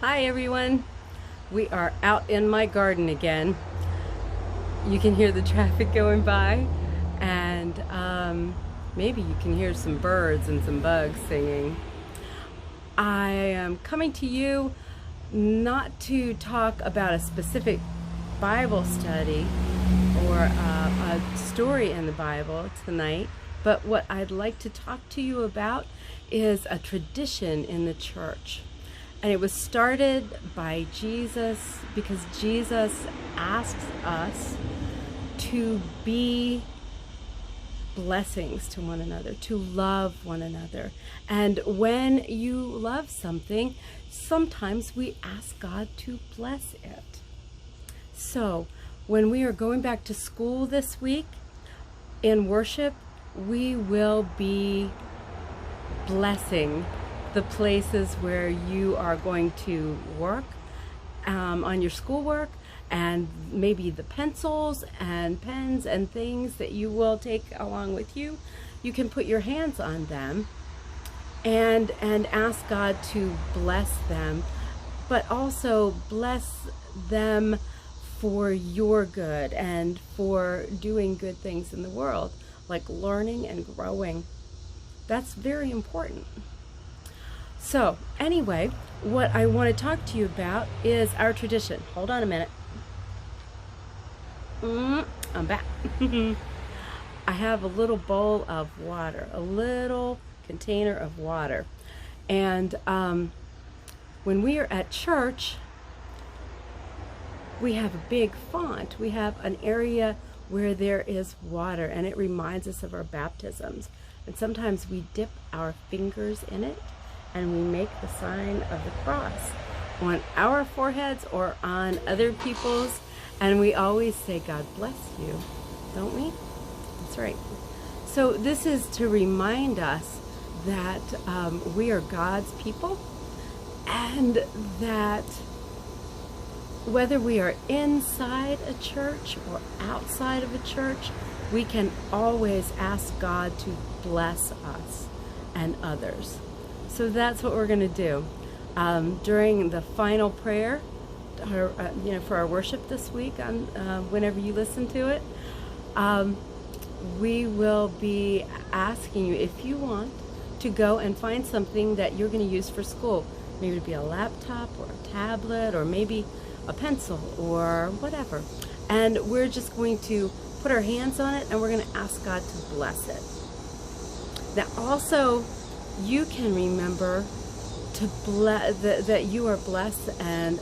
Hi everyone, we are out in my garden again. You can hear the traffic going by, and maybe you can hear some birds and some bugs singing. I am coming to you not to talk about a specific Bible study or a story in the Bible tonight, but what I'd like to talk to you about is a tradition in the church. And it was started by Jesus because Jesus asks us to be blessings to one another, to love one another. And when you love something, sometimes we ask God to bless it. So when we are going back to school this week in worship, we will be blessing the places where you are going to work on your schoolwork, and maybe the pencils and pens and things that you will take along with you. You can put your hands on them and ask God to bless them, but also bless them for your good and for doing good things in the world, like learning and growing. That's very important. So anyway, what I want to talk to you about is our tradition. Hold on a minute. I'm back. I have a little bowl of water, a little container of water. And when we are at church, we have a big font. We have an area where there is water, and it reminds us of our baptisms. And sometimes we dip our fingers in it, and we make the sign of the cross on our foreheads or on other people's, and we always say, God bless you, don't we? That's right. So this is to remind us that we are God's people, and that whether we are inside a church or outside of a church, we can always ask God to bless us and others. So that's what we're going to do during the final prayer, for our worship this week. Whenever you listen to it, we will be asking you, if you want, to go and find something that you're going to use for school. Maybe it'd be a laptop or a tablet or maybe a pencil or whatever. And we're just going to put our hands on it and we're going to ask God to bless it. Now also, you can remember to that you are blessed and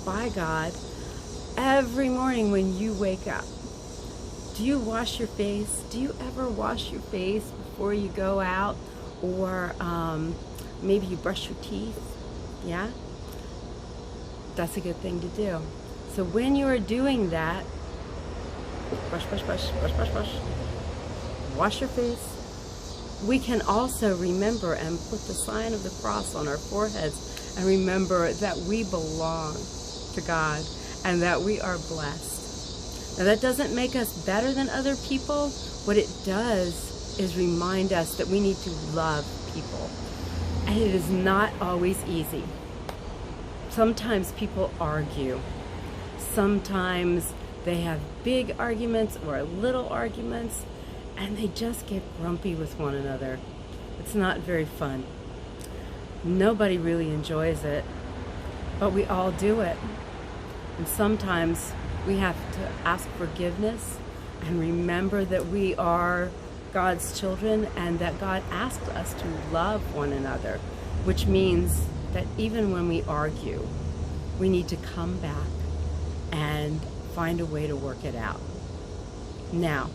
by God every morning when you wake up. Do you wash your face? Do you ever wash your face before you go out? Or maybe you brush your teeth? Yeah? That's a good thing to do. So when you are doing that, brush, brush, brush, brush, brush, brush, wash your face. We can also remember and put the sign of the cross on our foreheads and remember that we belong to God and that we are blessed. Now that doesn't make us better than other people. What it does is remind us that we need to love people. And it is not always easy. Sometimes people argue. Sometimes they have big arguments or little arguments, and they just get grumpy with one another. It's not very fun. Nobody really enjoys it, but we all do it. And sometimes we have to ask forgiveness and remember that we are God's children and that God asked us to love one another, which means that even when we argue, we need to come back and find a way to work it out. Now,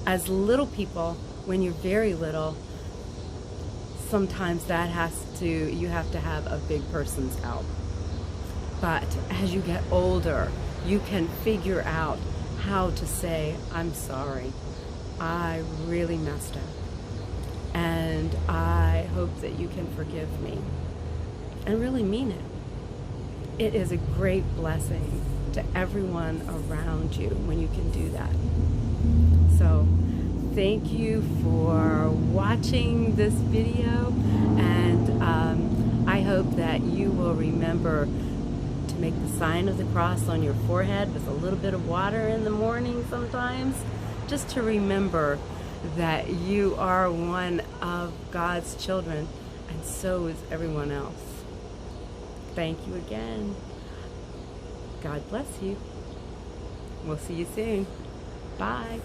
as little people, when you're very little, sometimes you have to have a big person's help. But as you get older, you can figure out how to say, I'm sorry, I really messed up, and I hope that you can forgive me, and really mean it. It is a great blessing to everyone around you when you can do that. So thank you for watching this video, and I hope that that you will remember to make the sign of the cross on your forehead with a little bit of water in the morning sometimes, just to remember that you are one of God's children, and so is everyone else. Thank you again. God bless you. We'll see you soon. Bye.